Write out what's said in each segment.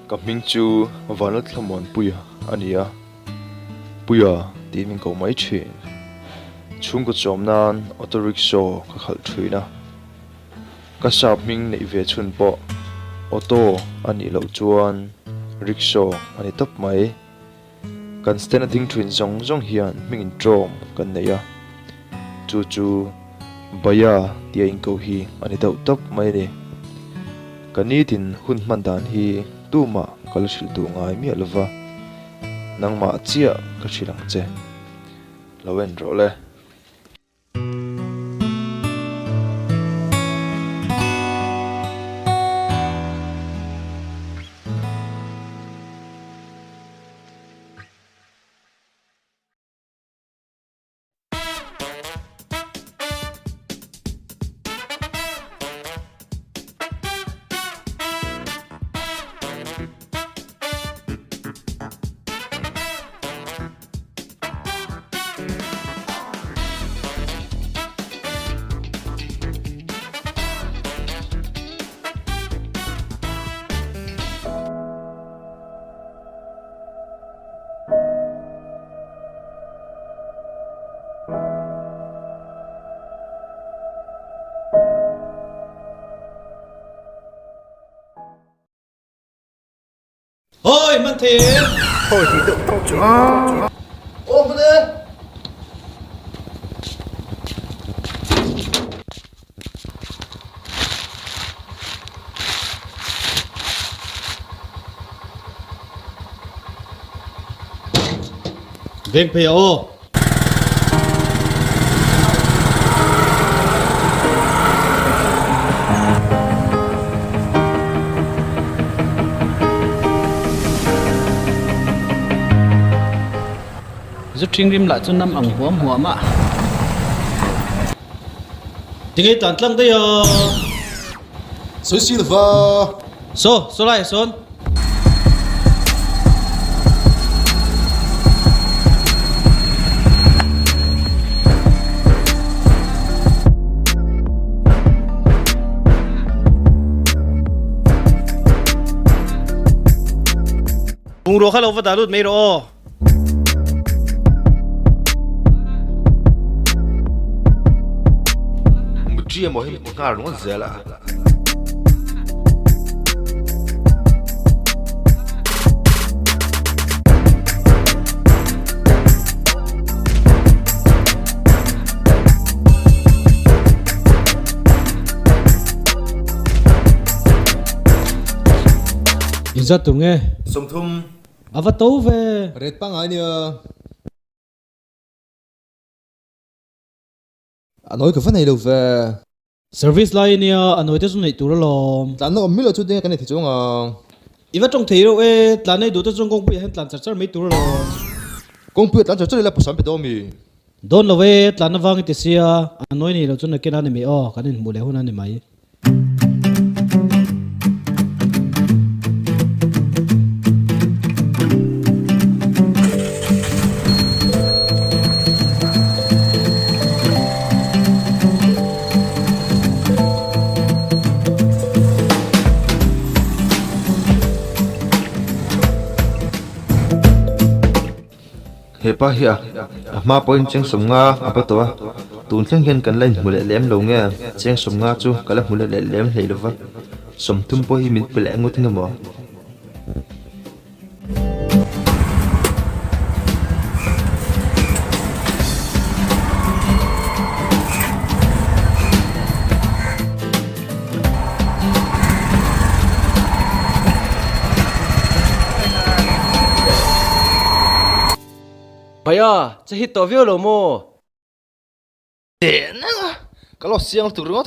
Ka ming chu vanat lamon puya ania puya ti min ko mai thin chung ko chom nan auto rickshaw ka khal thina ka sap ming nei ve chun po auto ani lo chuan rickshaw ani top mai kan stand a ding twin zong zong hian ming in trom kan neya chu chu baya ti in ko hi ani dau top mai ni kani tin hun man dan hi tuma kalashil tu ngai mi alwa nangma chia ka chilang che lawen ro le Ôi, Minh Thiện. Thôi thì đừng không chứ. Ôm vào đây. Viên phi ô. Rất chuyên rim lại cho năm ẩn huống ạ. Tiếng ấy toàn lăng đây à. Số xí là vợ. Số lại số. Bùng rô khá lâu vào đá lụt mấy rô. chia mo him ngar no zela Izat tu nghe Som thum avatou về red pang ai nia. Nói cái phần này đâu về service line nia anoi te sun nei tur lo tlan nó mi lo chu de cái này thì chung à iwa trong thei ro e tlan nei du te chung kong pi hen tlan char mai tur lo công việc tlan cho là pusan pe do mi don lo we tlan na wang te sia anoi ni lo chun na kena ni mi o kanin mu le huna ni mai hepa hiya ma point cheng somnga apatwa tun thleng hian kan lain mule lem lo nge cheng somnga chu kala mule lem hleilowa somthum po hi min pele ngut ngamo Baya, hit to view lo mo. tiền cái lo xiang tu rốt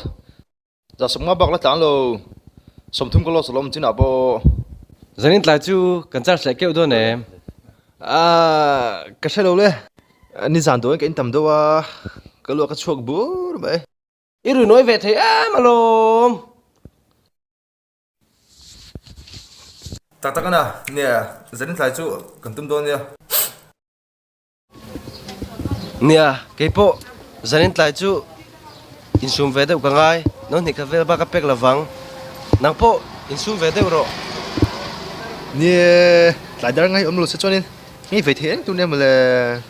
giờ sống ngã bạc là tán lo sống thum cái lo salom chín à bo Zanin tla chu kan char sai keu do ne. cái xe đâu le ni giàn tối cái tầm đâu à cái lo cái chuột búa vậy Iru nói về thế mà lo. ta cái nào nè dẫn lại chú cần tum đâu nè Nia, cái po. Zanin tla chu insum ve deu ka ngai, no ni ka vel ba ka pek lawang. Nang po insum ve deu ro. nia lại đang ngay ôm lụt cho nên nghĩ vậy thế tụi em là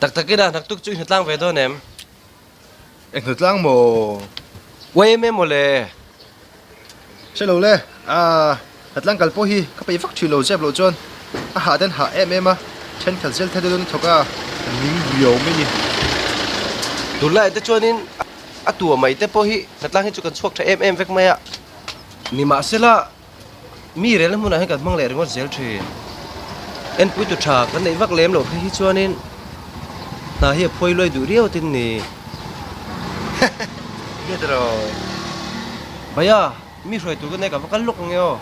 Tak tak ida nak tuk chu hitlang ve don em. anh hụt lang mồ Wei me mo le. sẽ lâu lê hạt lang kalpo hi các bạn phát triển lâu dẹp lâu chôn hạ đến hạ em à trên khẩn zel thay đổi thóc à mình nhiều mấy nhỉ Tu lai te chuanin a tua mai te po hi natlang hi chu kan chuak tha em vek mai a. Ni ma sela mi re la mun a he kan mang le ringot zel thin. En pui tu tha kan nei vak lem lo hi chuanin na hi phoi loi du riau tin ni. biết rồi Baya mi roi tu kan nei ka vakal luk ngeo.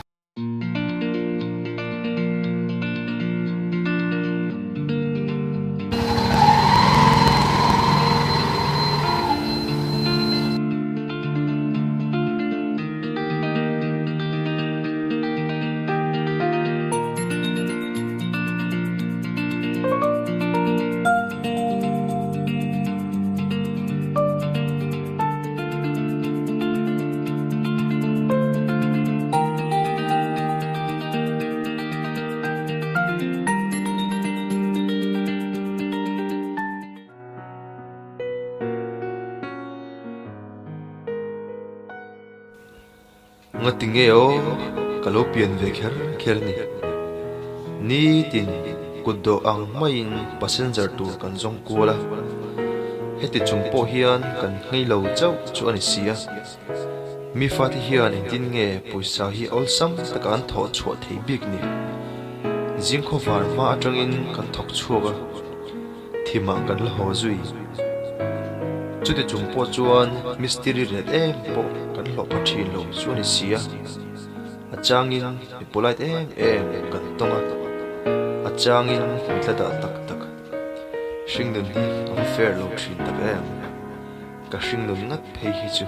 nga tingeo kalopian ve kher ni tin kuddo ang main passenger tu kan jong kuala heti chungpo hian kan ngei lo chau chu ani sia mi fati hian in tin nge puisa hi olsam takan tho chhuat thei bik ni jingkho var ma atangin kan thok chuaga thima kan la ho zui chuti chungpo chuan mystery red po kan lo pathin lo chu ni sia achangin mi polai kan tonga achangin mitlada tak hringdun hi kan fair lo thin tak ka hringdun ngat phei hi chu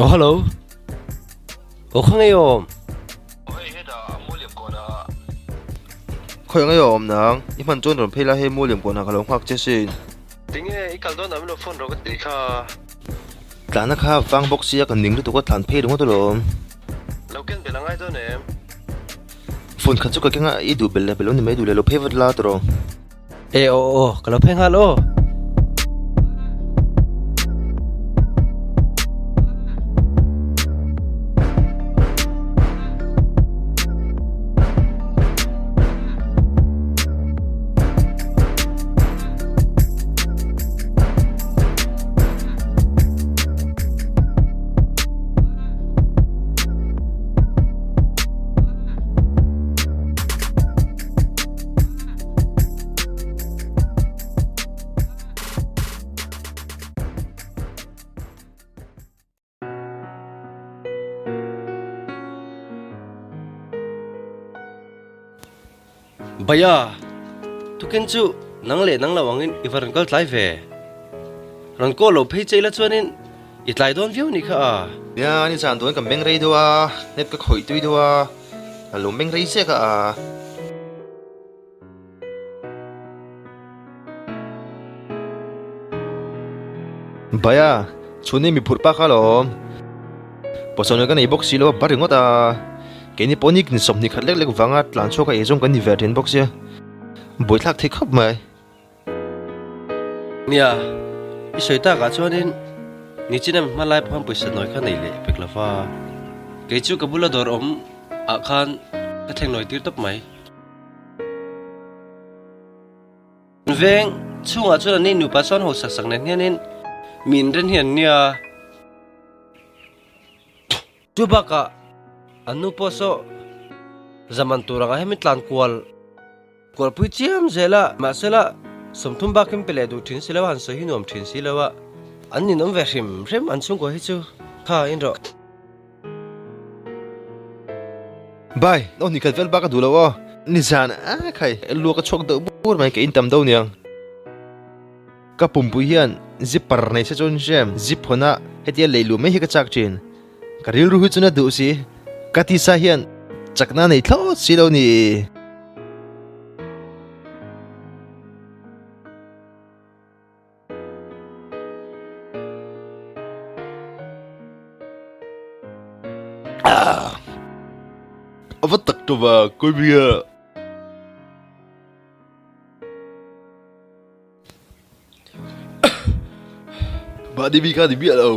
Oh hello. Oh khang ei om. khởi ngay ôm nắng ít phần chôn rồi phê la hay mua liềm của nàng kalong hoặc chết xin Ting e ikal don am lo phone ro ka ti kha. cả nó khá vang box xia cần nính tụi có thản phê đúng không tụi lồm Lo ken belangai don em. phun khát chút cái ngã ít đủ bền bền luôn mấy đủ lệ lo phê vật la tụi E o kalau pheng halo. Baya, tu kan chu nang le nang lawangin ivaran kal tlai ve. Ran ko lo phei chei la chuanin itlai don view ni kha. ya ni san tuan cầm beng rei đua nếp cái khởi tui đua lo beng rei xe cả baya chune mi phur pa ka lom poson cái này box xí lo bắt được ngót cái này ponic ni som ni khát lek lek vanga tlan cho cái ezong cái ni ver den box ya boi thak thik khop mai Nia, i soita ka chuanin ni chinem malai pham puisa noi kha nei le peklawa. Ke chu kabula dor om a khan ka theng noi tir top mai. Veng chunga chuna ni nu pa son ho sak nen hianin min ren hian nia Chuba ka anu poso zaman turang hemitlan kual pui chiam zela masela somthum bakim pele du thin silawa han so hinom thin silawa anni nom ve rem an chung ko hi chu kha in ro bai no ni khat vel ba ka du lo ni zan a khai lu ka chok do bur mai ke in tam do niang ka pum pu hian zip par nei se chon jem zip hona hetia leilu mai hi ka chak chin ka ril ru hu chuna du si ka ti sa hian chakna nei thlo si lo ni Ava tak to ba koi bia ba di bi ka di bia lo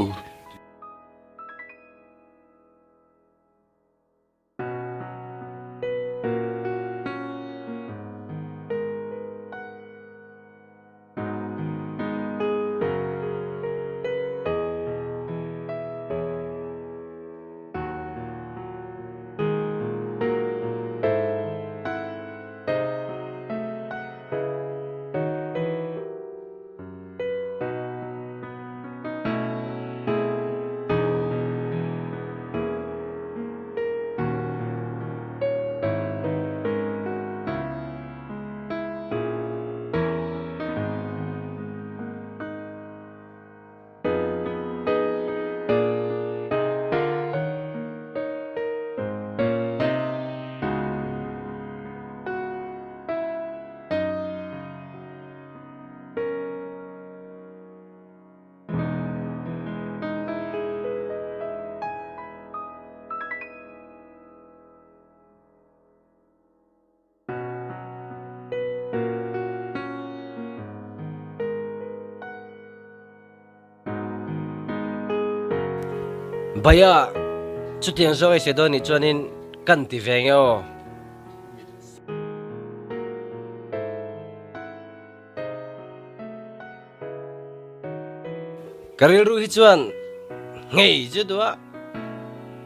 baya chu tiang zo ai se do ni chuanin kan ti veng yo karil ru hi chuan ngei chu do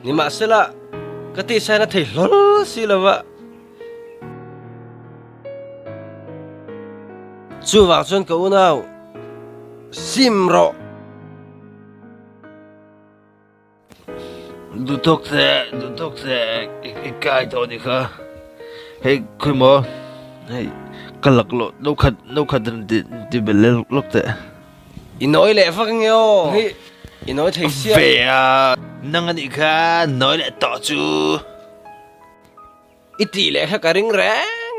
ni ma sela ka ti sa na thei lol si lawa chu wa chuan ka unau simro du tok se kai to ni kha hey khoi mo hey kalak lo no khat di bel lok te inoi le fucking yo hi inoi thei sia ve a nang ani kha noi le to chu iti le kha karing reng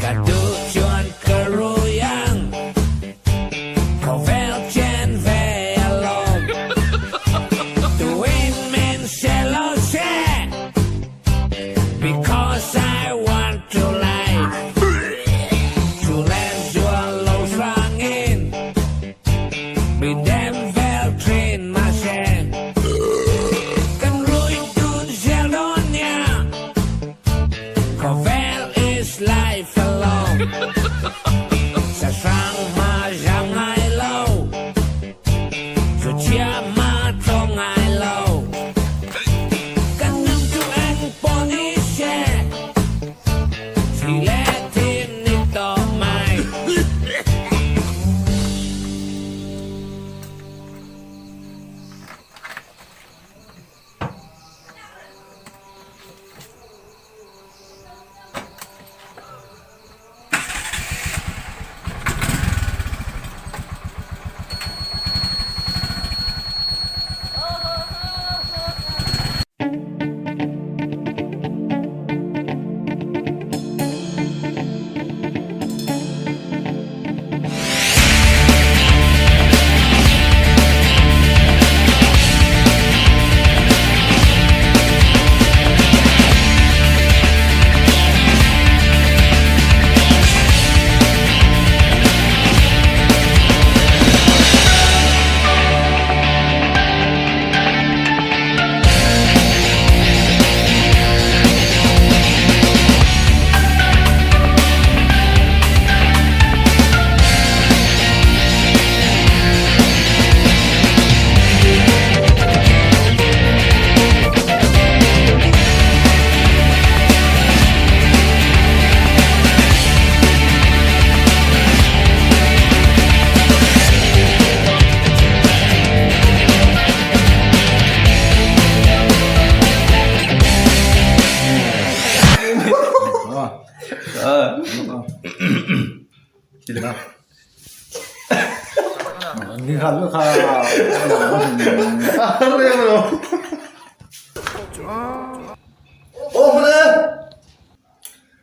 Cả đứa chuan cờ rô yang Khổ phèo chen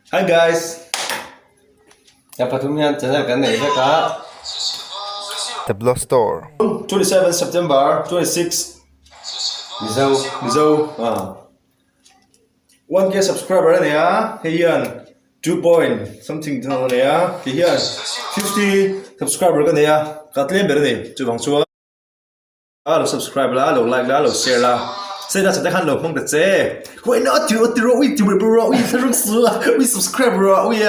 Hi guys. Ya patumian channel kan nei ka. The Blood Store. 27 September 26. Mizo. 1K subscriber ne ya. Hiyan 2 point something thang ne ya. Hiyan 50 subscriber ka ne ya. Katlem ber ne. Chu bang chu. Alo subscribe la, alo like la, alo share la. Say that they can look mong that say. Why not you? We bro. We subscribe bro. We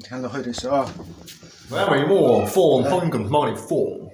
Hello, how is it? Where are you more? Phone, phone, phone.